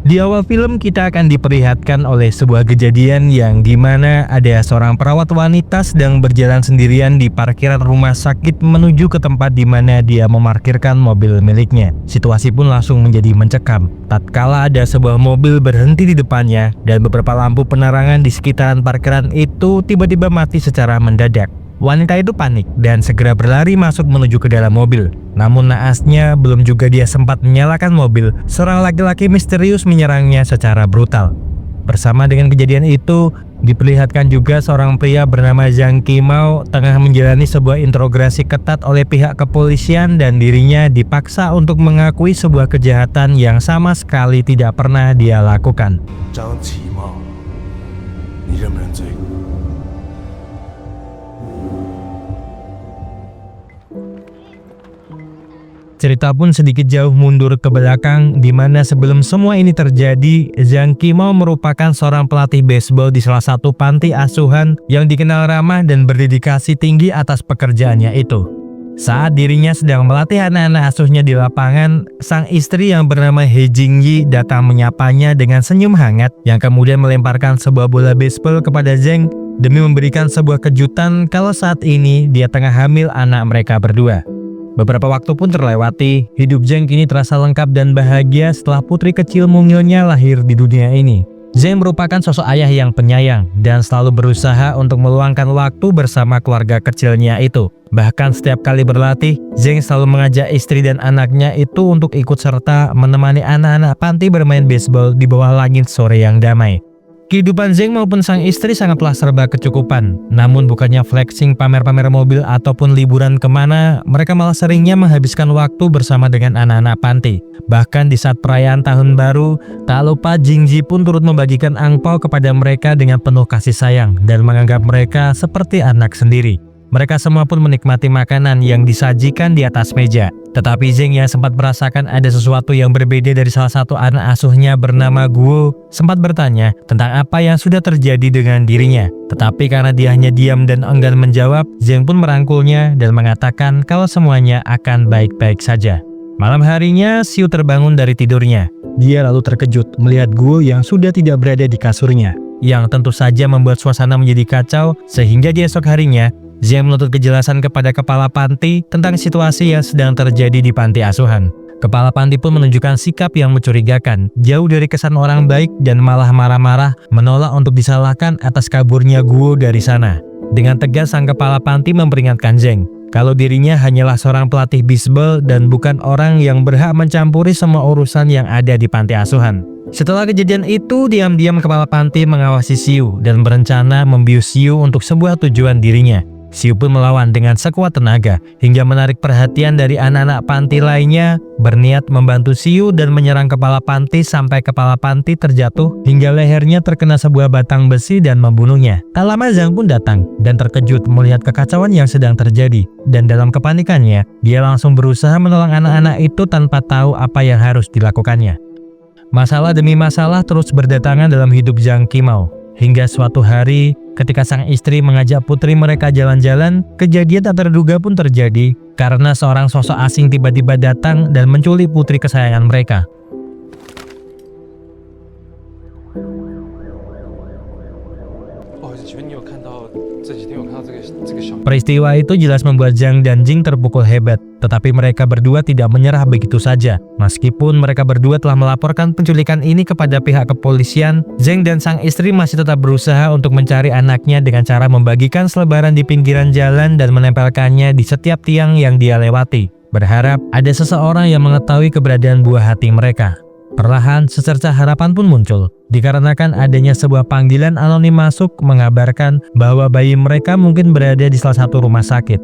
Di awal film kita akan diperlihatkan oleh sebuah kejadian yang dimana ada seorang perawat wanita sedang berjalan sendirian di parkiran rumah sakit menuju ke tempat di mana dia memarkirkan mobil miliknya. Situasi pun langsung menjadi mencekam. Tatkala ada sebuah mobil berhenti di depannya dan beberapa lampu penerangan di sekitaran parkiran itu tiba-tiba mati secara mendadak. Wanita itu panik dan segera berlari masuk menuju ke dalam mobil. Namun naasnya belum juga dia sempat menyalakan mobil, seorang laki-laki misterius menyerangnya secara brutal. Bersama dengan kejadian itu, diperlihatkan juga seorang pria bernama Zhang Qimao tengah menjalani sebuah interogasi ketat oleh pihak kepolisian dan dirinya dipaksa untuk mengakui sebuah kejahatan yang sama sekali tidak pernah dia lakukan. Zhang Qimao, 你认不认罪？ Cerita pun sedikit jauh mundur ke belakang, di mana sebelum semua ini terjadi, Zhang Qimao merupakan seorang pelatih baseball di salah satu panti asuhan yang dikenal ramah dan berdedikasi tinggi atas pekerjaannya itu. Saat dirinya sedang melatih anak-anak asuhnya di lapangan, sang istri yang bernama He Jingyi datang menyapanya dengan senyum hangat yang kemudian melemparkan sebuah bola baseball kepada Zhang demi memberikan sebuah kejutan kalau saat ini dia tengah hamil anak mereka berdua. Beberapa waktu pun terlewati, hidup Zhang kini terasa lengkap dan bahagia setelah putri kecil mungilnya lahir di dunia ini. Zhang merupakan sosok ayah yang penyayang dan selalu berusaha untuk meluangkan waktu bersama keluarga kecilnya itu. Bahkan setiap kali berlatih, Zhang selalu mengajak istri dan anaknya itu untuk ikut serta menemani anak-anak panti bermain baseball di bawah langit sore yang damai. Kehidupan Zhang maupun sang istri sangatlah serba kecukupan. Namun bukannya flexing pamer-pamer mobil ataupun liburan kemana, mereka malah seringnya menghabiskan waktu bersama dengan anak-anak panti. Bahkan di saat perayaan tahun baru, tak lupa Jingji pun turut membagikan angpau kepada mereka dengan penuh kasih sayang dan menganggap mereka seperti anak sendiri. Mereka semua pun menikmati makanan yang disajikan di atas meja. Tetapi Zhang yang sempat merasakan ada sesuatu yang berbeda dari salah satu anak asuhnya bernama Guo sempat bertanya tentang apa yang sudah terjadi dengan dirinya. Tetapi karena dia hanya diam dan enggan menjawab, Zhang pun merangkulnya dan mengatakan kalau semuanya akan baik-baik saja. Malam harinya, Xiu terbangun dari tidurnya. Dia lalu terkejut melihat Guo yang sudah tidak berada di kasurnya, yang tentu saja membuat suasana menjadi kacau sehingga di esok harinya, Zhang menuntut kejelasan kepada kepala panti tentang situasi yang sedang terjadi di panti asuhan. Kepala panti pun menunjukkan sikap yang mencurigakan, jauh dari kesan orang baik dan malah marah-marah menolak untuk disalahkan atas kaburnya Guo dari sana. Dengan tegas sang kepala panti memperingatkan Zhang kalau dirinya hanyalah seorang pelatih bisbol dan bukan orang yang berhak mencampuri semua urusan yang ada di panti asuhan. Setelah kejadian itu, diam-diam kepala panti mengawasi Xiu dan berencana membius Xiu untuk sebuah tujuan dirinya. Xiu pun melawan dengan sekuat tenaga hingga menarik perhatian dari anak-anak panti lainnya, berniat membantu Xiu dan menyerang kepala panti sampai kepala panti terjatuh hingga lehernya terkena sebuah batang besi dan membunuhnya. Tak lama Zhang pun datang dan terkejut melihat kekacauan yang sedang terjadi, dan dalam kepanikannya dia langsung berusaha menolong anak-anak itu tanpa tahu apa yang harus dilakukannya. Masalah demi masalah terus berdatangan dalam hidup Zhang Qimao. Hingga suatu hari, ketika sang istri mengajak putri mereka jalan-jalan, kejadian tak terduga pun terjadi karena seorang sosok asing tiba-tiba datang dan menculik putri kesayangan mereka. Peristiwa itu jelas membuat Zhang dan Jing terpukul hebat, tetapi mereka berdua tidak menyerah begitu saja. Meskipun mereka berdua telah melaporkan penculikan ini kepada pihak kepolisian, Zhang dan sang istri masih tetap berusaha untuk mencari anaknya dengan cara membagikan selebaran di pinggiran jalan dan menempelkannya di setiap tiang yang dia lewati, berharap ada seseorang yang mengetahui keberadaan buah hati mereka. Perlahan, secerca harapan pun muncul, dikarenakan adanya sebuah panggilan anonim masuk mengabarkan bahwa bayi mereka mungkin berada di salah satu rumah sakit.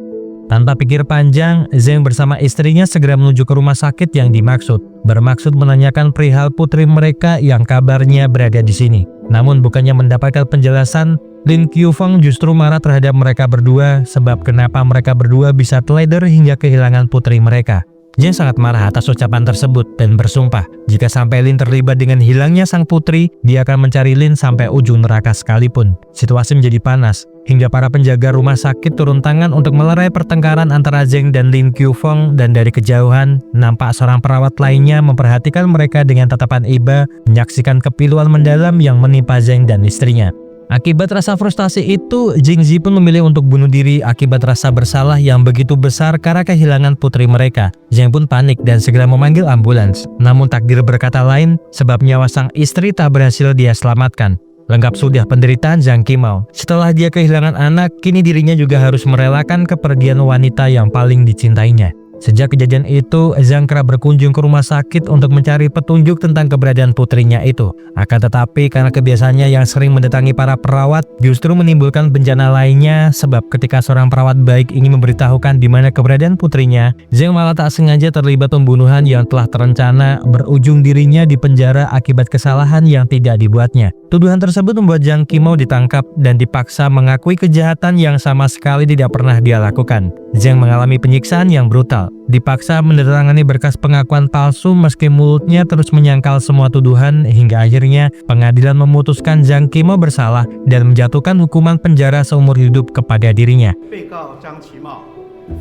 Tanpa pikir panjang, Zhang bersama istrinya segera menuju ke rumah sakit yang dimaksud, bermaksud menanyakan perihal putri mereka yang kabarnya berada di sini. Namun bukannya mendapatkan penjelasan, Lin Qiufeng justru marah terhadap mereka berdua sebab kenapa mereka berdua bisa teledor hingga kehilangan putri mereka. Zhang sangat marah atas ucapan tersebut dan bersumpah jika sampai Lin terlibat dengan hilangnya sang putri, dia akan mencari Lin sampai ujung neraka sekalipun. Situasi menjadi panas hingga para penjaga rumah sakit turun tangan untuk melerai pertengkaran antara Zheng dan Lin Qiufeng, dan dari kejauhan nampak seorang perawat lainnya memperhatikan mereka dengan tatapan iba, menyaksikan kepiluan mendalam yang menimpa Zheng dan istrinya. Akibat rasa frustasi itu, Jingzi pun memilih untuk bunuh diri akibat rasa bersalah yang begitu besar karena kehilangan putri mereka. Zheng pun panik dan segera memanggil ambulans. Namun takdir berkata lain, sebab nyawa sang istri tak berhasil dia selamatkan. Lengkap sudah penderitaan Zhang Qimao. Setelah dia kehilangan anak, kini dirinya juga harus merelakan kepergian wanita yang paling dicintainya. Sejak kejadian itu, Zhang kerap berkunjung ke rumah sakit untuk mencari petunjuk tentang keberadaan putrinya itu. Akan tetapi karena kebiasaannya yang sering mendatangi para perawat, justru menimbulkan bencana lainnya, sebab ketika seorang perawat baik ingin memberitahukan di mana keberadaan putrinya, Zhang malah tak sengaja terlibat pembunuhan yang telah terencana, berujung dirinya di penjara akibat kesalahan yang tidak dibuatnya. Tuduhan tersebut membuat Zhang Qimao ditangkap dan dipaksa mengakui kejahatan yang sama sekali tidak pernah dia lakukan. Zhang mengalami penyiksaan yang brutal, dipaksa menandatangani berkas pengakuan palsu meski mulutnya terus menyangkal semua tuduhan, hingga akhirnya pengadilan memutuskan Zhang Qimao bersalah dan menjatuhkan hukuman penjara seumur hidup kepada dirinya. 被告张其茂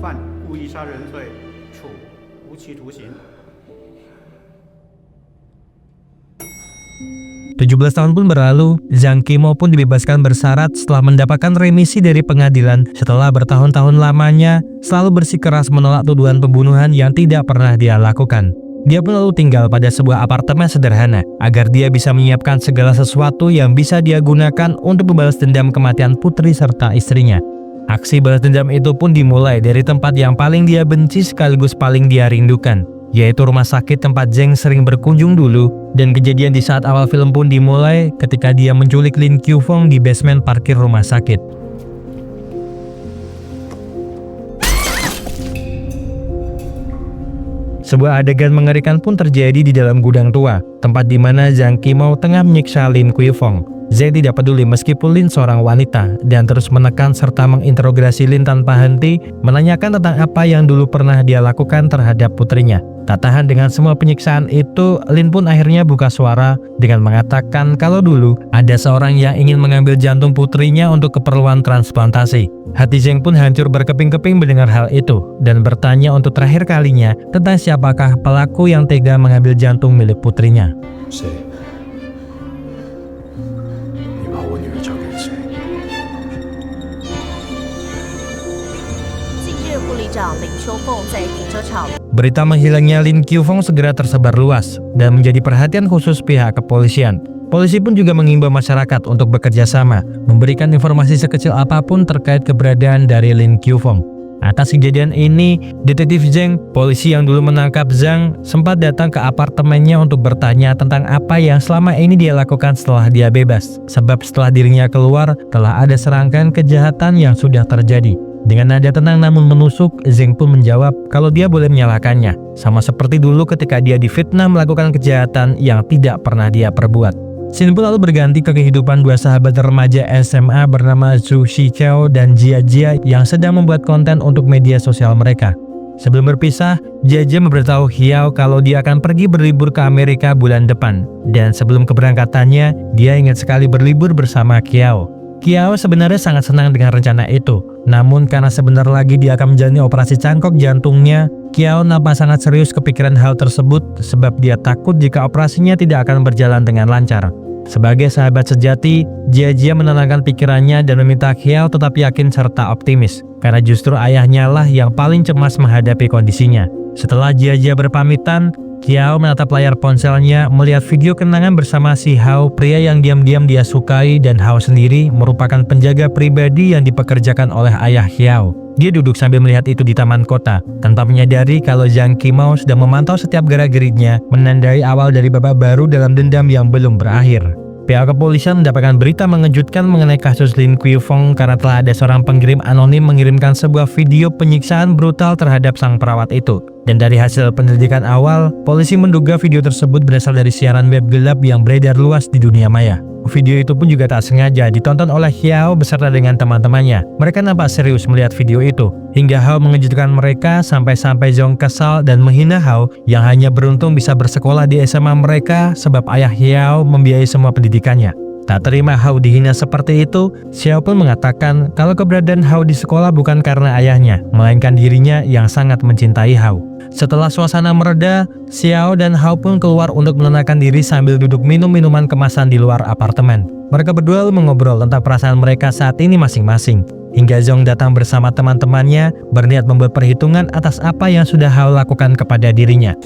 犯故意杀人罪，处无期徒刑。 17 tahun pun berlalu, Zhang Qimao pun dibebaskan bersyarat setelah mendapatkan remisi dari pengadilan setelah bertahun-tahun lamanya selalu bersikeras menolak tuduhan pembunuhan yang tidak pernah dia lakukan. Dia pun lalu tinggal pada sebuah apartemen sederhana agar dia bisa menyiapkan segala sesuatu yang bisa dia gunakan untuk membalas dendam kematian putri serta istrinya. Aksi balas dendam itu pun dimulai dari tempat yang paling dia benci sekaligus paling dia rindukan, yaitu rumah sakit tempat Zheng sering berkunjung dulu, dan kejadian di saat awal film pun dimulai ketika dia menculik Lin Qiufeng di basement parkir rumah sakit. Sebuah adegan mengerikan pun terjadi di dalam gudang tua, tempat di mana Zhang Qimao tengah menyiksa Lin Qiufeng. Zheng tidak peduli meskipun Lin seorang wanita dan terus menekan serta menginterogasi Lin tanpa henti, menanyakan tentang apa yang dulu pernah dia lakukan terhadap putrinya. Tak tahan dengan semua penyiksaan itu, Lin pun akhirnya buka suara dengan mengatakan kalau dulu ada seorang yang ingin mengambil jantung putrinya untuk keperluan transplantasi. Hati Zheng pun hancur berkeping-keping mendengar hal itu dan bertanya untuk terakhir kalinya tentang siapakah pelaku yang tega mengambil jantung milik putrinya. 谁？你把我女儿交给了谁？ 近日，护理长林秋凤在停车场。 Berita menghilangnya Lin Qiufeng segera tersebar luas dan menjadi perhatian khusus pihak kepolisian. Polisi pun juga mengimbau masyarakat untuk bekerja sama, memberikan informasi sekecil apapun terkait keberadaan dari Lin Qiufeng. Atas kejadian ini, detektif Zheng, polisi yang dulu menangkap Zhang, sempat datang ke apartemennya untuk bertanya tentang apa yang selama ini dia lakukan setelah dia bebas. Sebab setelah dirinya keluar, telah ada serangkaian kejahatan yang sudah terjadi. Dengan nada tenang namun menusuk, Zheng pun menjawab kalau dia boleh menyalahkannya, sama seperti dulu ketika dia difitnah melakukan kejahatan yang tidak pernah dia perbuat. Scene pun lalu berganti ke kehidupan dua sahabat remaja SMA bernama Zhu Xichao dan Jia Jia yang sedang membuat konten untuk media sosial mereka. Sebelum berpisah, Jia Jia memberitahu Xiao kalau dia akan pergi berlibur ke Amerika bulan depan, dan sebelum keberangkatannya, dia ingin sekali berlibur bersama Xiao. Xiao sebenarnya sangat senang dengan rencana itu, namun karena sebentar lagi dia akan menjalani operasi cangkok jantungnya, Xiao nampak sangat serius kepikiran hal tersebut sebab dia takut jika operasinya tidak akan berjalan dengan lancar. Sebagai sahabat sejati, Jia Jia menenangkan pikirannya dan meminta Xiao tetap yakin serta optimis, karena justru ayahnya lah yang paling cemas menghadapi kondisinya. Setelah Jia Jia berpamitan, Xiao menatap layar ponselnya melihat video kenangan bersama si Hao, pria yang diam-diam dia sukai, dan Hao sendiri merupakan penjaga pribadi yang dipekerjakan oleh ayah Xiao. Dia duduk sambil melihat itu di taman kota, tanpa menyadari kalau Zhang Qimao sedang memantau setiap gerak-geriknya, menandai awal dari babak baru dalam dendam yang belum berakhir. Pihak kepolisian mendapatkan berita mengejutkan mengenai kasus Lin Qiufeng karena telah ada seorang pengirim anonim mengirimkan sebuah video penyiksaan brutal terhadap sang perawat itu. Dan dari hasil penyelidikan awal, polisi menduga video tersebut berasal dari siaran web gelap yang beredar luas di dunia maya. Video itu pun juga tak sengaja ditonton oleh Xiao beserta dengan teman-temannya. Mereka nampak serius melihat video itu, hingga Hao mengejutkan mereka sampai-sampai Zhong kesal dan menghina Hao yang hanya beruntung bisa bersekolah di SMA mereka sebab ayah Xiao membiayai semua pendidikannya. Tak terima Hao dihina seperti itu, Xiao pun mengatakan kalau keberadaan Hao di sekolah bukan karena ayahnya, melainkan dirinya yang sangat mencintai Hao. Setelah suasana mereda, Xiao dan Hao pun keluar untuk menenangkan diri sambil duduk minum minuman kemasan di luar apartemen. Mereka berdua lalu mengobrol tentang perasaan mereka saat ini masing-masing. Hingga Zhong datang bersama teman-temannya berniat membuat perhitungan atas apa yang sudah Hao lakukan kepada dirinya.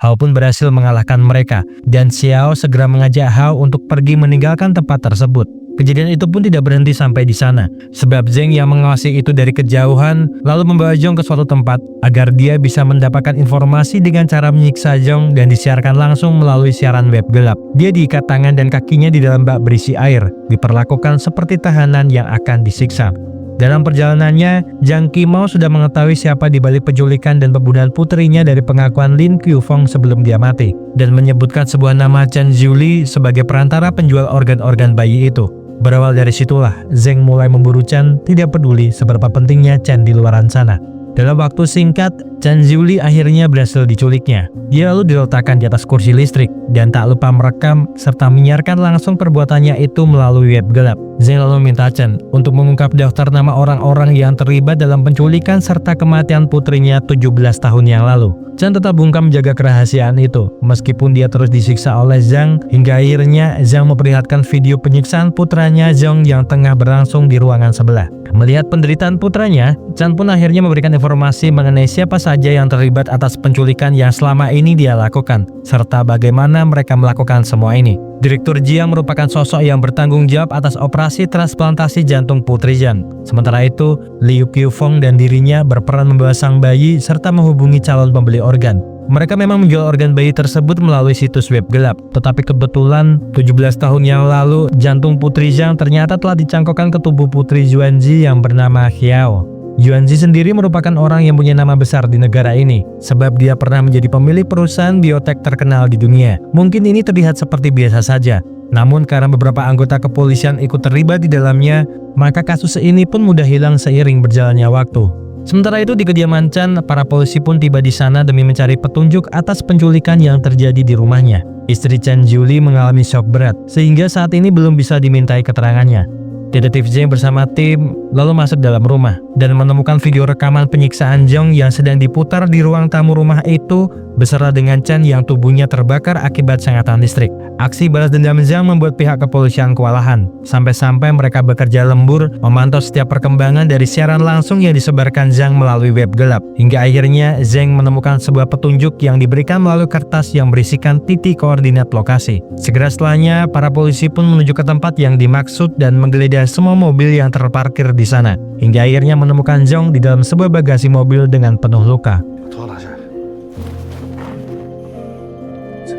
Hao pun berhasil mengalahkan mereka, dan Xiao segera mengajak Hao untuk pergi meninggalkan tempat tersebut. Kejadian itu pun tidak berhenti sampai di sana, sebab Zheng yang mengawasi itu dari kejauhan lalu membawa Zhong ke suatu tempat agar dia bisa mendapatkan informasi dengan cara menyiksa Zhong dan disiarkan langsung melalui siaran web gelap. Dia diikat tangan dan kakinya di dalam bak berisi air, diperlakukan seperti tahanan yang akan disiksa. Dalam perjalanannya, Zhang Qimao sudah mengetahui siapa di balik penculikan dan pembunuhan putrinya dari pengakuan Lin Qiufeng sebelum dia mati, dan menyebutkan sebuah nama Chen Zhuli sebagai perantara penjual organ-organ bayi itu. Berawal dari situlah, Zheng mulai memburu Chen, tidak peduli seberapa pentingnya Chen di luaran sana. Dalam waktu singkat, Chen Zhuli akhirnya berhasil diculiknya. Dia lalu diletakkan di atas kursi listrik dan tak lupa merekam serta menyiarkan langsung perbuatannya itu melalui web gelap. Zheng lalu meminta Chen untuk mengungkap daftar nama orang-orang yang terlibat dalam penculikan serta kematian putrinya 17 tahun yang lalu. Chen tetap bungkam menjaga kerahasiaan itu, meskipun dia terus disiksa oleh Zhang, hingga akhirnya Zhang memperlihatkan video penyiksaan putranya Zhong yang tengah berlangsung di ruangan sebelah. Melihat penderitaan putranya, Chen pun akhirnya memberikan informasi mengenai siapa saja yang terlibat atas penculikan yang selama ini dia lakukan, serta bagaimana mereka melakukan semua ini. Direktur Jiang merupakan sosok yang bertanggung jawab atas operasi transplantasi jantung putri Zhang. Sementara itu, Liu Qiufeng dan dirinya berperan membawa sang bayi serta menghubungi calon pembeli organ. Mereka memang menjual organ bayi tersebut melalui situs web gelap, tetapi kebetulan 17 tahun yang lalu jantung putri Zhang ternyata telah dicangkokkan ke tubuh putri Yuanzi yang bernama Xiao. Yuanzi sendiri merupakan orang yang punya nama besar di negara ini, sebab dia pernah menjadi pemilik perusahaan biotek terkenal di dunia. Mungkin ini terlihat seperti biasa saja, namun karena beberapa anggota kepolisian ikut terlibat di dalamnya, maka kasus ini pun mudah hilang seiring berjalannya waktu. Sementara itu di kediaman Chen, para polisi pun tiba di sana demi mencari petunjuk atas penculikan yang terjadi di rumahnya. Istri Chen Zhuli mengalami shock berat, sehingga saat ini belum bisa dimintai keterangannya. Detektif Zheng bersama tim lalu masuk dalam rumah dan menemukan video rekaman penyiksaan Zhong yang sedang diputar di ruang tamu rumah itu beserta dengan Chen yang tubuhnya terbakar akibat sengatan listrik. Aksi balas dendam Zhang membuat pihak kepolisian kewalahan, sampai-sampai mereka bekerja lembur memantau setiap perkembangan dari siaran langsung yang disebarkan Zhang melalui web gelap. Hingga akhirnya Zheng menemukan sebuah petunjuk yang diberikan melalui kertas yang berisikan titik koordinat lokasi. Segera setelahnya, para polisi pun menuju ke tempat yang dimaksud dan menggeledah semua mobil yang terparkir di sana. Hingga akhirnya menemukan Zhong di dalam sebuah bagasi mobil dengan penuh luka. 拖拉下来。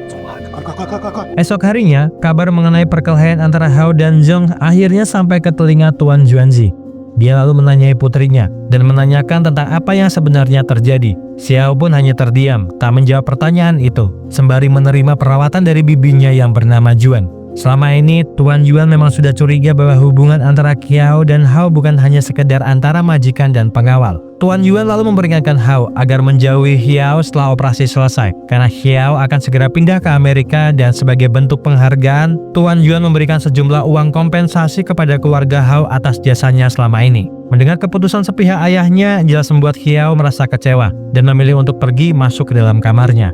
走吧，快！ Esok harinya, kabar mengenai perkelahian antara Hao dan Zhong akhirnya sampai ke telinga Tuan Yuanzi. Dia lalu menanyai putrinya dan menanyakan tentang apa yang sebenarnya terjadi. Xiao pun hanya terdiam, tak menjawab pertanyaan itu, sembari menerima perawatan dari bibinya yang bernama Juan. Selama ini, Tuan Yuan memang sudah curiga bahwa hubungan antara Xiao dan Hao bukan hanya sekedar antara majikan dan pengawal. Tuan Yuan lalu memperingatkan Hao agar menjauhi Xiao setelah operasi selesai, karena Xiao akan segera pindah ke Amerika dan sebagai bentuk penghargaan, Tuan Yuan memberikan sejumlah uang kompensasi kepada keluarga Hao atas jasanya selama ini. Mendengar keputusan sepihak ayahnya jelas membuat Xiao merasa kecewa dan memilih untuk pergi masuk ke dalam kamarnya.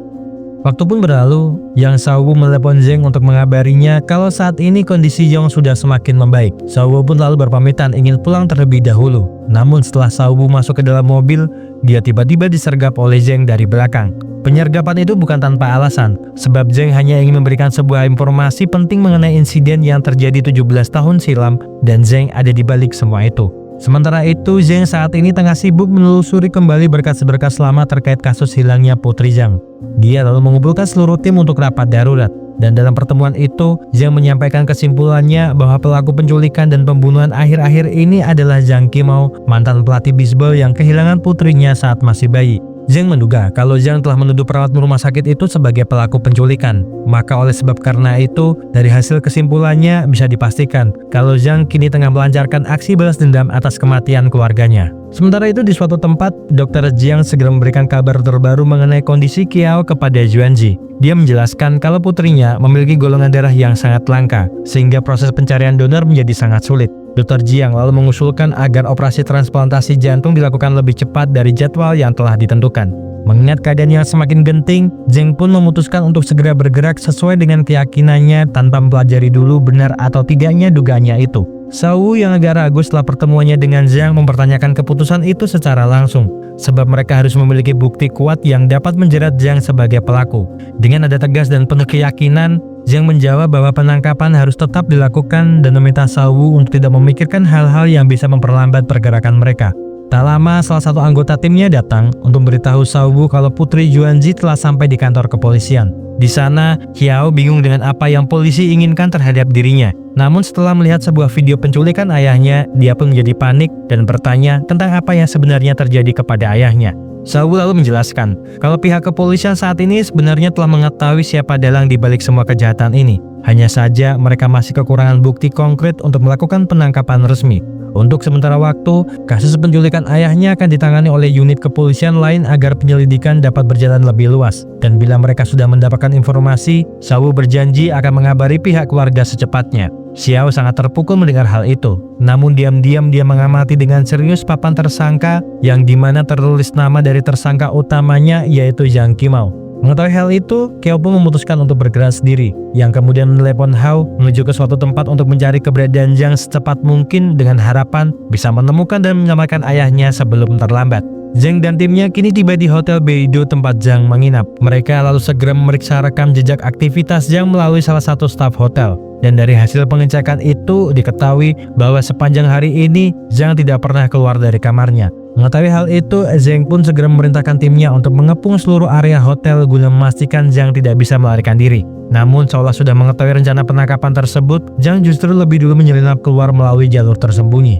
Waktu pun berlalu, Yang Xiaowu menelepon Zheng untuk mengabarinya kalau saat ini kondisi Zhong sudah semakin membaik. Xiaowu pun lalu berpamitan ingin pulang terlebih dahulu. Namun setelah Xiaowu masuk ke dalam mobil, dia tiba-tiba disergap oleh Zheng dari belakang. Penyergapan itu bukan tanpa alasan, sebab Zheng hanya ingin memberikan sebuah informasi penting mengenai insiden yang terjadi 17 tahun silam dan Zheng ada di balik semua itu. Sementara itu, Zheng saat ini tengah sibuk menelusuri kembali berkas-berkas lama terkait kasus hilangnya Putri Zhang. Dia lalu mengumpulkan seluruh tim untuk rapat darurat. Dan dalam pertemuan itu, Zhang menyampaikan kesimpulannya bahwa pelaku penculikan dan pembunuhan akhir-akhir ini adalah Zhang Qimao, mantan pelatih bisbol yang kehilangan putrinya saat masih bayi. Zhang menduga kalau Zhang telah menuduh perawat rumah sakit itu sebagai pelaku penculikan. Maka oleh sebab karena itu, dari hasil kesimpulannya bisa dipastikan kalau Zhang kini tengah melancarkan aksi balas dendam atas kematian keluarganya. Sementara itu di suatu tempat, Dr. Jiang segera memberikan kabar terbaru mengenai kondisi Qiao kepada Yuanji. Dia menjelaskan kalau putrinya memiliki golongan darah yang sangat langka, sehingga proses pencarian donor menjadi sangat sulit. Dr. Jiang lalu mengusulkan agar operasi transplantasi jantung dilakukan lebih cepat dari jadwal yang telah ditentukan. Mengingat keadaan yang semakin genting, Zhang pun memutuskan untuk segera bergerak sesuai dengan keyakinannya tanpa mempelajari dulu benar atau tidaknya dugaannya itu. Shao Wu yang agak ragu setelah pertemuannya dengan Zhang mempertanyakan keputusan itu secara langsung, sebab mereka harus memiliki bukti kuat yang dapat menjerat Zhang sebagai pelaku. Dengan nada tegas dan penuh keyakinan, Zhang menjawab bahwa penangkapan harus tetap dilakukan dan meminta Shao Wu untuk tidak memikirkan hal-hal yang bisa memperlambat pergerakan mereka. Tak lama, salah satu anggota timnya datang untuk memberitahu Shao Wu kalau putri Yuanji telah sampai di kantor kepolisian. Di sana, Qiao bingung dengan apa yang polisi inginkan terhadap dirinya. Namun setelah melihat sebuah video penculikan ayahnya, dia pun menjadi panik dan bertanya tentang apa yang sebenarnya terjadi kepada ayahnya. Shao Wu lalu menjelaskan kalau pihak kepolisian saat ini sebenarnya telah mengetahui siapa dalang di balik semua kejahatan ini. Hanya saja mereka masih kekurangan bukti konkret untuk melakukan penangkapan resmi. Untuk sementara waktu, kasus penculikan ayahnya akan ditangani oleh unit kepolisian lain agar penyelidikan dapat berjalan lebih luas. Dan bila mereka sudah mendapatkan informasi, Shao Wu berjanji akan mengabari pihak keluarga secepatnya. Xiao sangat terpukul mendengar hal itu. Namun diam-diam dia mengamati dengan serius papan tersangka yang dimana tertulis nama dari tersangka utamanya yaitu Zhang Qimao. Mengetahui hal itu, Qiao pun memutuskan untuk bergerak sendiri, yang kemudian menelepon Hao menuju ke suatu tempat untuk mencari keberadaan Zhang secepat mungkin dengan harapan bisa menemukan dan menyelamatkan ayahnya sebelum terlambat. Zhang dan timnya kini tiba di Hotel Beidou tempat Zhang menginap. Mereka lalu segera memeriksa rekam jejak aktivitas Zhang melalui salah satu staf hotel. Dan dari hasil pengecekan itu diketahui bahwa sepanjang hari ini Zhang tidak pernah keluar dari kamarnya. Mengetahui hal itu, Zhang pun segera memerintahkan timnya untuk mengepung seluruh area hotel guna memastikan Zhang tidak bisa melarikan diri. Namun seolah sudah mengetahui rencana penangkapan tersebut, Zhang justru lebih dulu menyelinap keluar melalui jalur tersembunyi.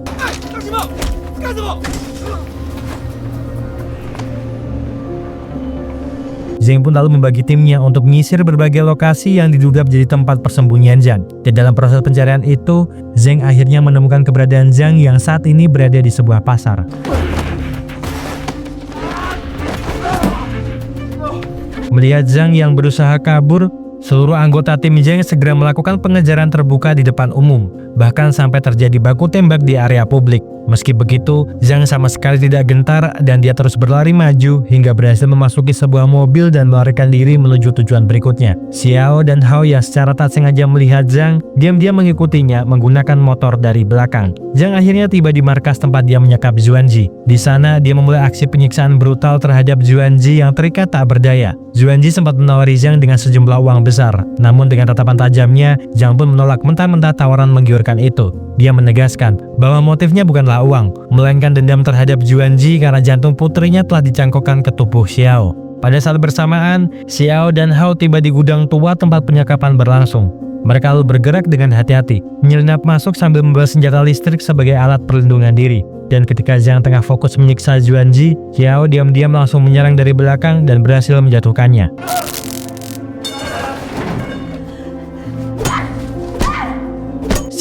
Zhang pun lalu membagi timnya untuk menyisir berbagai lokasi yang diduga menjadi tempat persembunyian Zhang. Dan dalam proses pencarian itu, Zhang akhirnya menemukan keberadaan Zhang yang saat ini berada di sebuah pasar. Melihat Zhang yang berusaha kabur, seluruh anggota tim Zhang segera melakukan pengejaran terbuka di depan umum, bahkan sampai terjadi baku tembak di area publik. Meski begitu, Zhang sama sekali tidak gentar dan dia terus berlari maju hingga berhasil memasuki sebuah mobil dan melarikan diri menuju tujuan berikutnya. Xiao dan Hao yang secara tak sengaja melihat Zhang, diam-diam mengikutinya menggunakan motor dari belakang. Zhang akhirnya tiba di markas tempat dia menyekap Yuanji. Di sana, dia memulai aksi penyiksaan brutal terhadap Yuanji yang terikat tak berdaya. Yuanji sempat menawari Zhang dengan sejumlah uang besar, namun dengan tatapan tajamnya, Zhang pun menolak mentah-mentah tawaran menggiurkan itu. Dia menegaskan bahwa motifnya bukanlah uang, melainkan dendam terhadap Yuanji karena jantung putrinya telah dicangkokkan ke tubuh Xiao. Pada saat bersamaan, Xiao dan Hao tiba di gudang tua tempat penyekapan berlangsung. Mereka lalu bergerak dengan hati-hati, menyelinap masuk sambil membawa senjata listrik sebagai alat perlindungan diri. Dan ketika Zhang tengah fokus menyiksa Yuanji, Xiao diam-diam langsung menyerang dari belakang dan berhasil menjatuhkannya.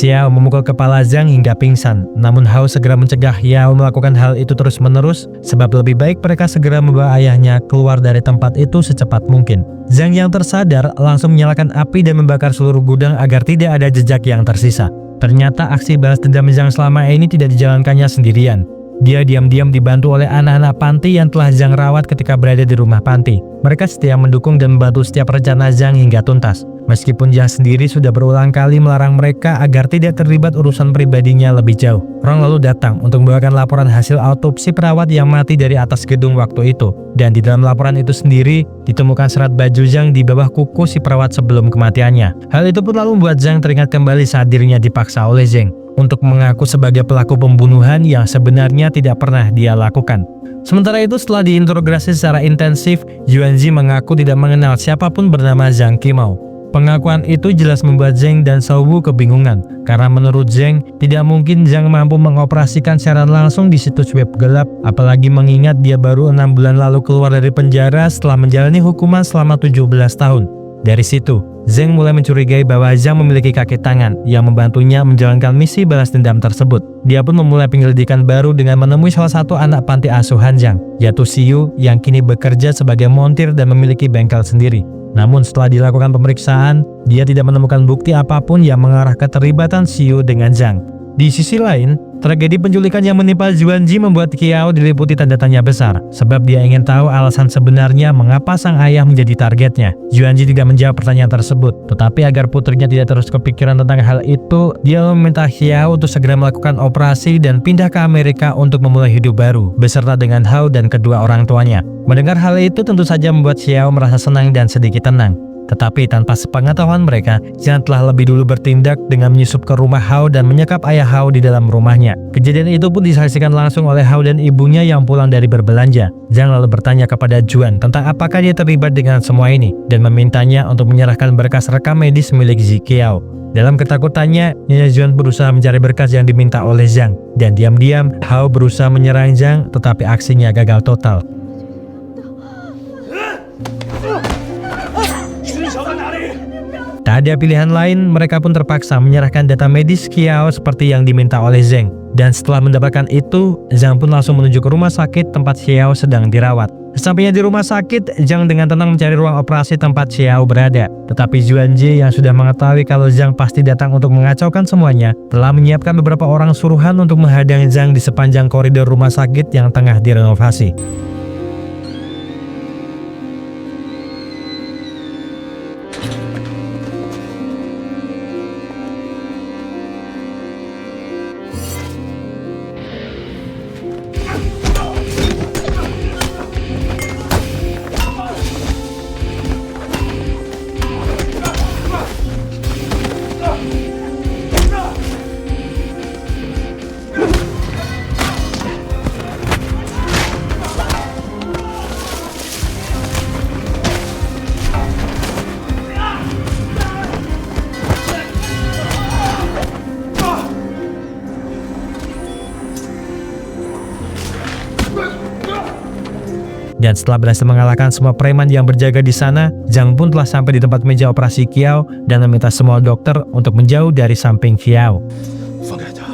Xiao memukul kepala Zhang hingga pingsan, namun Hao segera mencegah Xiao melakukan hal itu terus-menerus, sebab lebih baik mereka segera membawa ayahnya keluar dari tempat itu secepat mungkin. Zhang yang tersadar langsung menyalakan api dan membakar seluruh gudang agar tidak ada jejak yang tersisa. Ternyata aksi balas dendam Zhang selama ini tidak dijalankannya sendirian. Dia diam-diam dibantu oleh anak-anak panti yang telah Zhang rawat ketika berada di rumah panti. Mereka setia mendukung dan membantu setiap rencana Zhang hingga tuntas. Meskipun Zhang sendiri sudah berulang kali melarang mereka agar tidak terlibat urusan pribadinya lebih jauh. Orang lalu datang untuk membawakan laporan hasil autopsi perawat yang mati dari atas gedung waktu itu. Dan di dalam laporan itu sendiri ditemukan serat baju Zhang di bawah kuku si perawat sebelum kematiannya. Hal itu pun lalu membuat Zhang teringat kembali saat dirinya dipaksa oleh Zhang untuk mengaku sebagai pelaku pembunuhan yang sebenarnya tidak pernah dia lakukan. Sementara itu, setelah diinterogasi secara intensif, Yuanji mengaku tidak mengenal siapapun bernama Zhang Qimao. Pengakuan itu jelas membuat Zheng dan Xiaowu kebingungan, karena menurut Zheng, tidak mungkin Zhang mampu mengoperasikan secara langsung di situs web gelap, apalagi mengingat dia baru 6 bulan lalu keluar dari penjara setelah menjalani hukuman selama 17 tahun. Dari situ, Zheng mulai mencurigai bahwa Zhang memiliki kaki tangan yang membantunya menjalankan misi balas dendam tersebut. Dia pun memulai penyelidikan baru dengan menemui salah satu anak panti asuhan Zhang, yaitu Xiu, yang kini bekerja sebagai montir dan memiliki bengkel sendiri. Namun setelah dilakukan pemeriksaan, dia tidak menemukan bukti apapun yang mengarah keterlibatan Xiu dengan Zhang. Di sisi lain, tragedi penculikan yang menimpa Xuanji membuat Qiao diliputi tanda tanya besar, sebab dia ingin tahu alasan sebenarnya mengapa sang ayah menjadi targetnya. Xuanji tidak menjawab pertanyaan tersebut, tetapi agar putrinya tidak terus kepikiran tentang hal itu, dia meminta Qiao untuk segera melakukan operasi dan pindah ke Amerika untuk memulai hidup baru, beserta dengan Hao dan kedua orang tuanya. Mendengar hal itu tentu saja membuat Qiao merasa senang dan sedikit tenang. Tetapi tanpa sepengetahuan mereka, Zhang telah lebih dulu bertindak dengan menyusup ke rumah Hao dan menyekap ayah Hao di dalam rumahnya. Kejadian itu pun disaksikan langsung oleh Hao dan ibunya yang pulang dari berbelanja. Zhang lalu bertanya kepada Juan tentang apakah dia terlibat dengan semua ini dan memintanya untuk menyerahkan berkas rekam medis milik Ziqiao. Dalam ketakutannya, Nyonya Juan berusaha mencari berkas yang diminta oleh Zhang, dan diam-diam Hao berusaha menyerang Zhang, tetapi aksinya gagal total. Tak ada pilihan lain, mereka pun terpaksa menyerahkan data medis Qiao seperti yang diminta oleh Zhang. Dan setelah mendapatkan itu, Zhang pun langsung menuju ke rumah sakit tempat Qiao sedang dirawat. Sesampainya di rumah sakit, Zhang dengan tenang mencari ruang operasi tempat Qiao berada. Tetapi Xuanji yang sudah mengetahui kalau Zhang pasti datang untuk mengacaukan semuanya, telah menyiapkan beberapa orang suruhan untuk menghadang Zhang di sepanjang koridor rumah sakit yang tengah direnovasi. Dan setelah berhasil mengalahkan semua preman yang berjaga di sana, Zhang pun telah sampai di tempat meja operasi Qiao dan meminta semua dokter untuk menjauh dari samping Qiao. 放开他！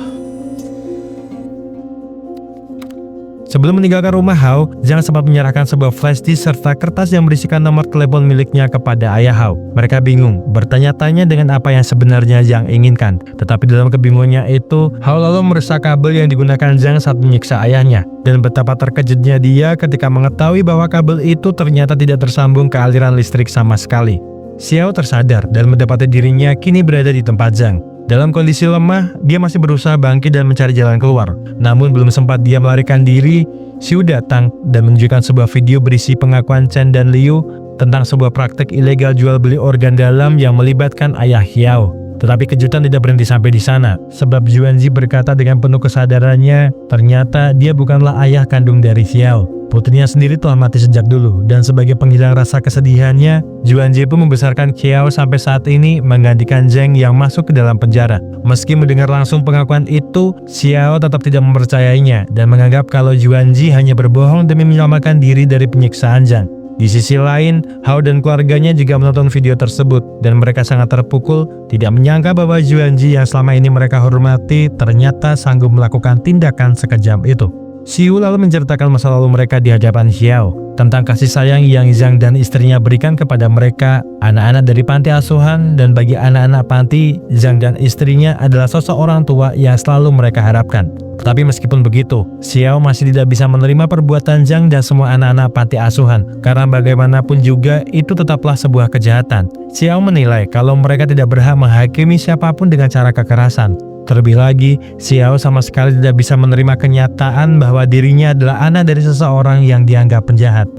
Sebelum meninggalkan rumah Hao, Zhang sempat menyerahkan sebuah flash disk serta kertas yang berisikan nomor telepon miliknya kepada ayah Hao. Mereka bingung, bertanya-tanya dengan apa yang sebenarnya Zhang inginkan. Tetapi dalam kebingungannya itu, Hao lalu merusak kabel yang digunakan Zhang saat menyiksa ayahnya. Dan betapa terkejutnya dia ketika mengetahui bahwa kabel itu ternyata tidak tersambung ke aliran listrik sama sekali. Xiao tersadar dan mendapati dirinya kini berada di tempat Zhang. Dalam kondisi lemah, dia masih berusaha bangkit dan mencari jalan keluar. Namun belum sempat dia melarikan diri, Xiu datang dan menunjukkan sebuah video berisi pengakuan Chen dan Liu tentang sebuah praktek ilegal jual beli organ dalam yang melibatkan ayah Qiao. Tetapi kejutan tidak berhenti sampai di sana, sebab Xuanji berkata dengan penuh kesadarannya, ternyata dia bukanlah ayah kandung dari Xiao. Putrinya sendiri telah mati sejak dulu, dan sebagai penghilang rasa kesedihannya, Xuanji pun membesarkan Qiao sampai saat ini menggantikan Zhang yang masuk ke dalam penjara. Meski mendengar langsung pengakuan itu, Xiao tetap tidak mempercayainya dan menganggap kalau Xuanji hanya berbohong demi menyelamatkan diri dari penyiksaan Zhang. Di sisi lain, Hao dan keluarganya juga menonton video tersebut dan mereka sangat terpukul, tidak menyangka bahwa Xuanji yang selama ini mereka hormati ternyata sanggup melakukan tindakan sekejam itu. Xiu lalu menceritakan masa lalu mereka di hadapan Xiao tentang kasih sayang yang Zhang dan istrinya berikan kepada mereka, anak-anak dari panti asuhan, dan bagi anak-anak panti, Zhang dan istrinya adalah sosok orang tua yang selalu mereka harapkan. Tetapi meskipun begitu, Xiao masih tidak bisa menerima perbuatan Zhang dan semua anak-anak panti asuhan, karena bagaimanapun juga itu tetaplah sebuah kejahatan. Xiao menilai kalau mereka tidak berhak menghakimi siapapun dengan cara kekerasan. Terlebih lagi, Xiao sama sekali tidak bisa menerima kenyataan bahwa dirinya adalah anak dari seseorang yang dianggap penjahat.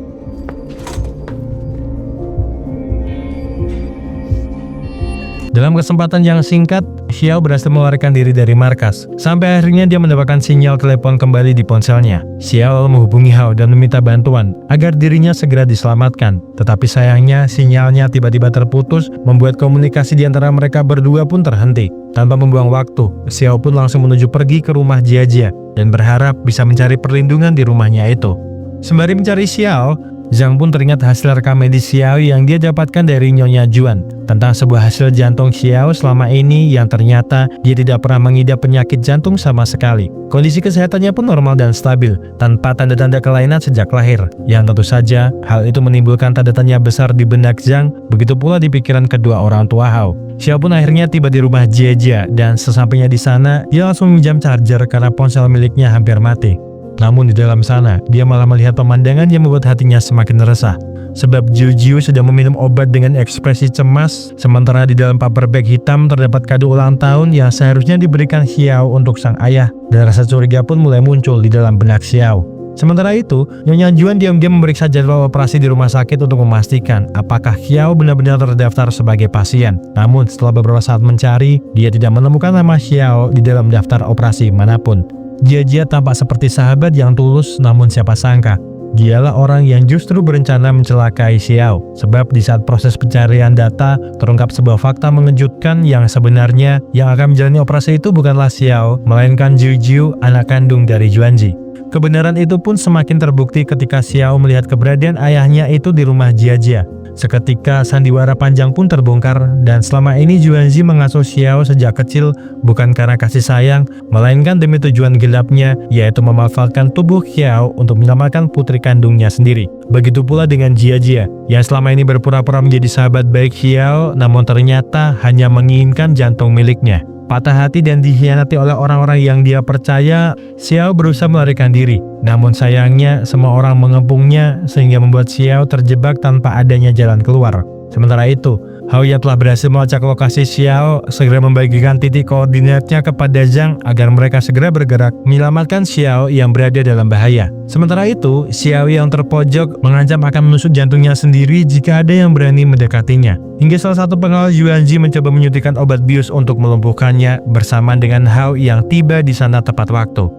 Dalam kesempatan yang singkat, Xiao berhasil melarikan diri dari markas. Sampai akhirnya dia mendapatkan sinyal telepon kembali di ponselnya. Xiao lalu menghubungi Hao dan meminta bantuan agar dirinya segera diselamatkan. Tetapi sayangnya sinyalnya tiba-tiba terputus, membuat komunikasi di antara mereka berdua pun terhenti. Tanpa membuang waktu, Xiao pun langsung menuju pergi ke rumah Jia dan berharap bisa mencari perlindungan di rumahnya itu. Sembari mencari Xiao, Zhang pun teringat hasil rekam medis Xiao yang dia dapatkan dari Nyonya Juan tentang sebuah hasil jantung Xiao selama ini yang ternyata dia tidak pernah mengidap penyakit jantung sama sekali. Kondisi kesehatannya pun normal dan stabil, tanpa tanda-tanda kelainan sejak lahir. Yang tentu saja, hal itu menimbulkan tanda tanya besar di benak Zhang, begitu pula di pikiran kedua orang tua Hao. Xiao pun akhirnya tiba di rumah Jia dan sesampainya di sana, dia langsung meminjam charger karena ponsel miliknya hampir mati. Namun di dalam sana, dia malah melihat pemandangan yang membuat hatinya semakin resah. Sebab Jiu sudah meminum obat dengan ekspresi cemas, sementara di dalam paper bag hitam terdapat kado ulang tahun yang seharusnya diberikan Xiao untuk sang ayah, dan rasa curiga pun mulai muncul di dalam benak Xiao. Sementara itu, Nyonya Juan diam-diam memeriksa jadwal operasi di rumah sakit untuk memastikan apakah Xiao benar-benar terdaftar sebagai pasien. Namun setelah beberapa saat mencari, dia tidak menemukan nama Xiao di dalam daftar operasi manapun. Jia tampak seperti sahabat yang tulus, namun siapa sangka dialah orang yang justru berencana mencelakai Xiao. Sebab di saat proses pencarian data, terungkap sebuah fakta mengejutkan yang sebenarnya yang akan menjalani operasi itu bukanlah Xiao, melainkan Jiu, anak kandung dari Juanji. Kebenaran itu pun semakin terbukti ketika Xiao melihat keberadaan ayahnya itu di rumah Jia. Seketika sandiwara panjang pun terbongkar, dan selama ini Juanji mengasuh Xiao sejak kecil bukan karena kasih sayang, melainkan demi tujuan gelapnya, yaitu memanfaatkan tubuh Xiao untuk menyelamatkan putri kandungnya sendiri. Begitu pula dengan Jia, yang selama ini berpura-pura menjadi sahabat baik Xiao, namun ternyata hanya menginginkan jantung miliknya. Patah hati dan dikhianati oleh orang-orang yang dia percaya, Xiao berusaha melarikan diri. Namun sayangnya, semua orang mengepungnya sehingga membuat Xiao terjebak tanpa adanya jalan keluar. Sementara itu, Hao yang telah berhasil melacak lokasi Xiao segera membagikan titik koordinatnya kepada Zhang agar mereka segera bergerak menyelamatkan Xiao yang berada dalam bahaya. Sementara itu, Xiao yang terpojok mengancam akan menusuk jantungnya sendiri jika ada yang berani mendekatinya. Hingga salah satu pengawal Yuanji mencoba menyuntikkan obat bius untuk melumpuhkannya bersamaan dengan Hao yang tiba di sana tepat waktu.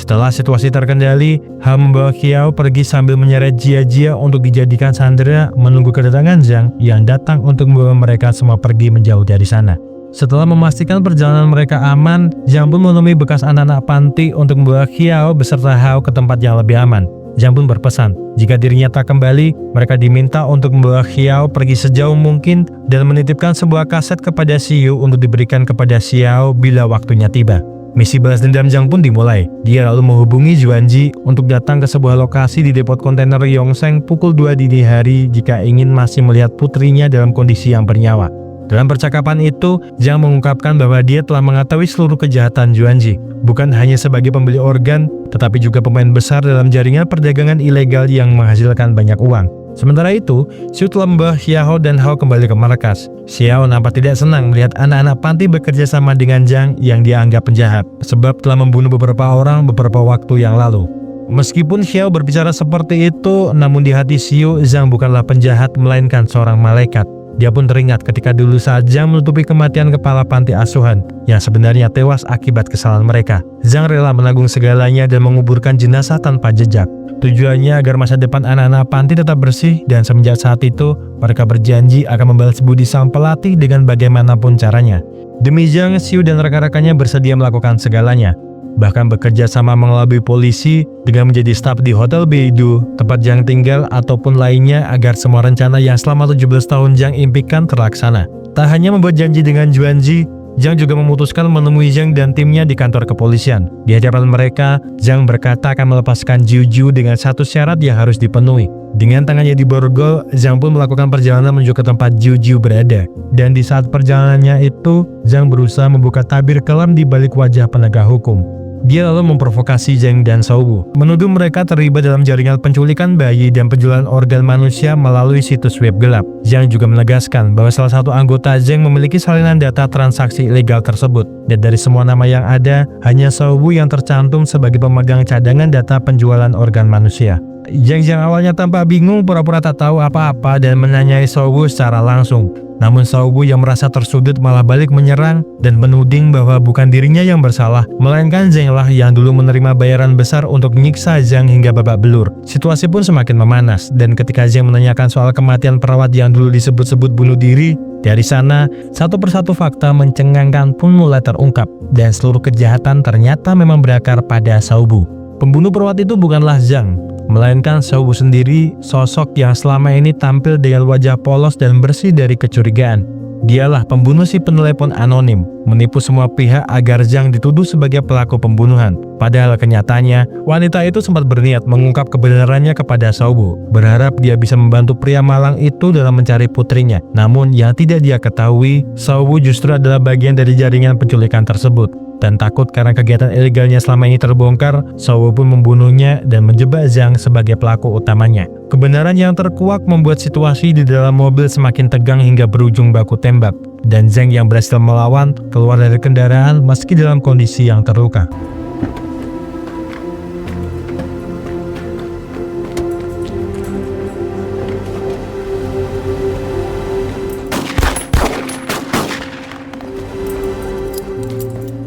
Setelah situasi terkendali, Hao membawa Xiao pergi sambil menyeret Jia untuk dijadikan sandera menunggu kedatangan Zhang yang datang untuk membawa mereka semua pergi menjauh dari sana. Setelah memastikan perjalanan mereka aman, Zhang pun menemui bekas anak-anak panti untuk membawa Xiao beserta Hao ke tempat yang lebih aman. Zhang pun berpesan, jika dirinya tak kembali, mereka diminta untuk membawa Xiao pergi sejauh mungkin dan menitipkan sebuah kaset kepada Xiu untuk diberikan kepada Xiao bila waktunya tiba. Misi balas dendam Zhang pun dimulai. Dia lalu menghubungi Juanji untuk datang ke sebuah lokasi di depot kontainer Yongsheng pukul 2 dini hari jika ingin masih melihat putrinya dalam kondisi yang bernyawa. Dalam percakapan itu, Zhang mengungkapkan bahwa dia telah mengetahui seluruh kejahatan Juanji, bukan hanya sebagai pembeli organ, tetapi juga pemain besar dalam jaringan perdagangan ilegal yang menghasilkan banyak uang. Sementara itu, Xiu telah membawa Xiao dan Hao kembali ke markas. Xiao nampak tidak senang melihat anak-anak panti bekerja sama dengan Zhang yang dianggap penjahat, sebab telah membunuh beberapa orang beberapa waktu yang lalu. Meskipun Xiao berbicara seperti itu, namun di hati Xiu, Zhang bukanlah penjahat melainkan seorang malaikat. Dia pun teringat ketika dulu saat Zhang menutupi kematian kepala panti asuhan yang sebenarnya tewas akibat kesalahan mereka. Zhang rela menanggung segalanya dan menguburkan jenazah tanpa jejak. Tujuannya agar masa depan anak-anak panti tetap bersih, dan semenjak saat itu mereka berjanji akan membalas budi sang pelatih dengan bagaimanapun caranya. Demi Zhang, Xiu dan rekan-rekannya bersedia melakukan segalanya, bahkan bekerja sama mengelabui polisi dengan menjadi staf di Hotel Beidou, tempat Zhang tinggal ataupun lainnya agar semua rencana yang selama 17 tahun Zhang impikan terlaksana. Tak hanya membuat janji dengan Juanji, Zhang juga memutuskan menemui Zhang dan timnya di kantor kepolisian. Di hadapan mereka, Zhang berkata akan melepaskan Jiu dengan satu syarat yang harus dipenuhi. Dengan tangannya di borgol, Zhang pun melakukan perjalanan menuju ke tempat Jiu berada. Dan di saat perjalanannya itu, Zhang berusaha membuka tabir kelam di balik wajah penegak hukum. Dia lalu memprovokasi Zheng dan Xiaowu, menuduh mereka terlibat dalam jaringan penculikan bayi dan penjualan organ manusia melalui situs web gelap. Zhang juga menegaskan bahwa salah satu anggota Zheng memiliki salinan data transaksi ilegal tersebut, dan dari semua nama yang ada, hanya Xiaowu yang tercantum sebagai pemegang cadangan data penjualan organ manusia. Zheng yang awalnya tampak bingung pura-pura tak tahu apa-apa dan menanyai Xiaowu secara langsung. Namun Xiaowu yang merasa tersudut malah balik menyerang dan menuding bahwa bukan dirinya yang bersalah, melainkan Zheng lah yang dulu menerima bayaran besar untuk menyiksa Zhang hingga babak belur. Situasi pun semakin memanas, dan ketika Zheng menanyakan soal kematian perawat yang dulu disebut-sebut bunuh diri, dari sana satu persatu fakta mencengangkan pun mulai terungkap, dan seluruh kejahatan ternyata memang berakar pada Xiaowu. Pembunuh perawat itu bukanlah Zhang, melainkan Xiaowu sendiri, sosok yang selama ini tampil dengan wajah polos dan bersih dari kecurigaan. Dialah pembunuh si penelepon anonim, menipu semua pihak agar Zhang dituduh sebagai pelaku pembunuhan. Padahal kenyataannya, wanita itu sempat berniat mengungkap kebenarannya kepada Xiaowu, berharap dia bisa membantu pria malang itu dalam mencari putrinya. Namun yang tidak dia ketahui, Xiaowu justru adalah bagian dari jaringan penculikan tersebut. Dan takut karena kegiatan ilegalnya selama ini terbongkar, Xiaowu pun membunuhnya dan menjebak Zhang sebagai pelaku utamanya. Kebenaran yang terkuak membuat situasi di dalam mobil semakin tegang hingga berujung baku tembak, dan Zhang yang berhasil melawan keluar dari kendaraan meski dalam kondisi yang terluka.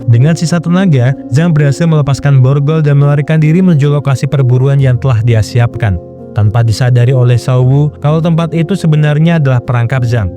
Dengan sisa tenaga, Zhang berhasil melepaskan borgol dan melarikan diri menuju lokasi perburuan yang telah dia siapkan, tanpa disadari oleh Xiaowu kalau tempat itu sebenarnya adalah perangkap Zhang.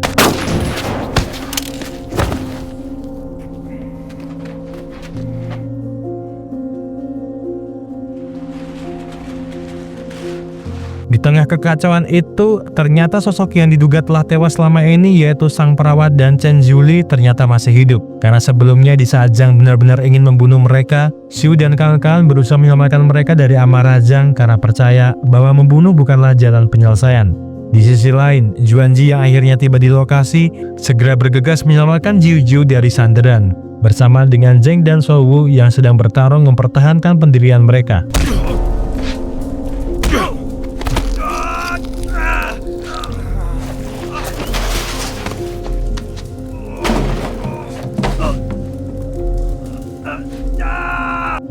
Di tengah kekacauan itu, ternyata sosok yang diduga telah tewas selama ini yaitu sang perawat dan Chen Zhuli ternyata masih hidup. Karena sebelumnya di saat Zhang benar-benar ingin membunuh mereka, Xiu dan kawan-kawan berusaha menyelamatkan mereka dari amarah Zhang karena percaya bahwa membunuh bukanlah jalan penyelesaian. Di sisi lain, Juanji yang akhirnya tiba di lokasi segera bergegas menyelamatkan Jiu dari sandaran, bersama dengan Zheng dan Xiaowu yang sedang bertarung mempertahankan pendirian mereka.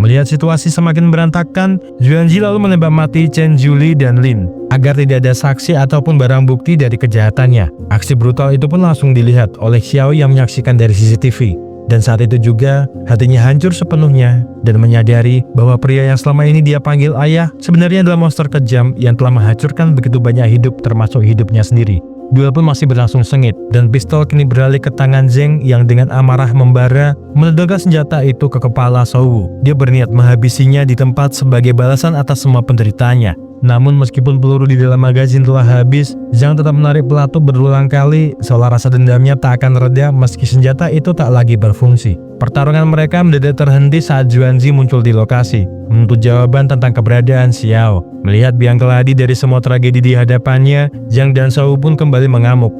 Melihat situasi semakin berantakan, Juanji lalu menembak mati Chen Zhuli dan Lin agar tidak ada saksi ataupun barang bukti dari kejahatannya. Aksi brutal itu pun langsung dilihat oleh Xiao yang menyaksikan dari CCTV. Dan saat itu juga hatinya hancur sepenuhnya dan menyadari bahwa pria yang selama ini dia panggil ayah sebenarnya adalah monster kejam yang telah menghancurkan begitu banyak hidup termasuk hidupnya sendiri. Duel pun masih berlangsung sengit, dan pistol kini beralih ke tangan Zheng yang dengan amarah membara meledakkan senjata itu ke kepala Xiaowu. Dia berniat menghabisinya di tempat sebagai balasan atas semua penderitaannya. Namun meskipun peluru di dalam magazin telah habis, Zhang tetap menarik pelatu berulang kali seolah rasa dendamnya tak akan reda meski senjata itu tak lagi berfungsi. Pertarungan mereka mendadak terhenti saat Juanji muncul di lokasi, menuntut jawaban tentang keberadaan Xiao. Melihat biang keladi dari semua tragedi di hadapannya, Zhang dan Xiao pun kembali mengamuk.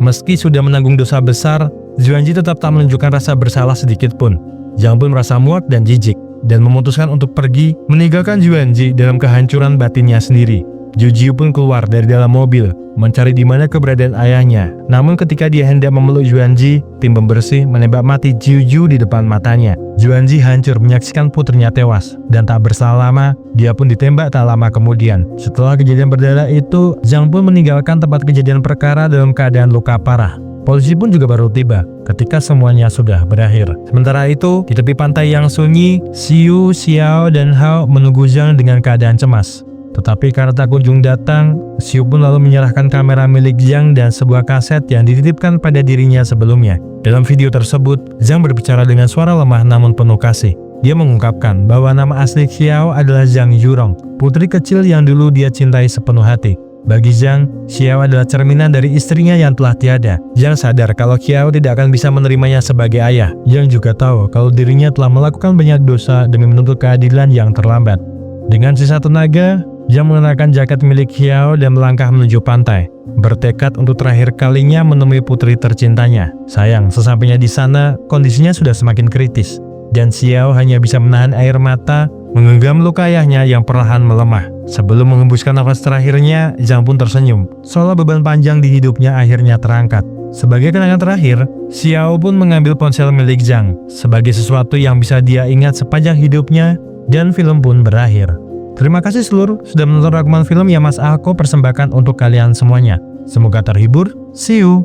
Meski sudah menanggung dosa besar, Juanji tetap tak menunjukkan rasa bersalah sedikit pun. Zhang pun merasa muak dan jijik, dan memutuskan untuk pergi meninggalkan Juanji dalam kehancuran batinnya sendiri. Jujiu pun keluar dari dalam mobil, mencari di mana keberadaan ayahnya. Namun ketika dia hendak memeluk Juanji, tim pembersih menembak mati Jiu di depan matanya. Juanji hancur menyaksikan putrinya tewas, dan tak bersalah lama, dia pun ditembak tak lama kemudian. Setelah kejadian berdarah itu, Zhang pun meninggalkan tempat kejadian perkara dalam keadaan luka parah. Polisi pun juga baru tiba ketika semuanya sudah berakhir. Sementara itu, di tepi pantai yang sunyi, Xiu, Xiao, dan Hao menunggu Zhang dengan keadaan cemas. Tetapi karena tak kunjung datang, Xiu pun lalu menyerahkan kamera milik Zhang dan sebuah kaset yang dititipkan pada dirinya sebelumnya. Dalam video tersebut, Zhang berbicara dengan suara lemah namun penuh kasih. Dia mengungkapkan bahwa nama asli Xiao adalah Zhang Yurong, putri kecil yang dulu dia cintai sepenuh hati. Bagi Zhang, Xiao adalah cerminan dari istrinya yang telah tiada. Zhang sadar kalau Xiao tidak akan bisa menerimanya sebagai ayah. Zhang juga tahu kalau dirinya telah melakukan banyak dosa demi menuntut keadilan yang terlambat. Dengan sisa tenaga, Zhang mengenakan jaket milik Xiao dan melangkah menuju pantai. bertekad untuk terakhir kalinya menemui putri tercintanya. Sayang, sesampainya di sana, kondisinya sudah semakin kritis. Dan Xiao hanya bisa menahan air mata, menggenggam luka ayahnya yang perlahan melemah. Sebelum mengembuskan nafas terakhirnya, Zhang pun tersenyum, seolah beban panjang di hidupnya akhirnya terangkat. Sebagai kenangan terakhir, Xiao pun mengambil ponsel milik Zhang, sebagai sesuatu yang bisa dia ingat sepanjang hidupnya, dan film pun berakhir. Terima kasih seluruh sudah menonton rangkuman film yang Mas Ako persembahkan untuk kalian semuanya. Semoga terhibur, see you!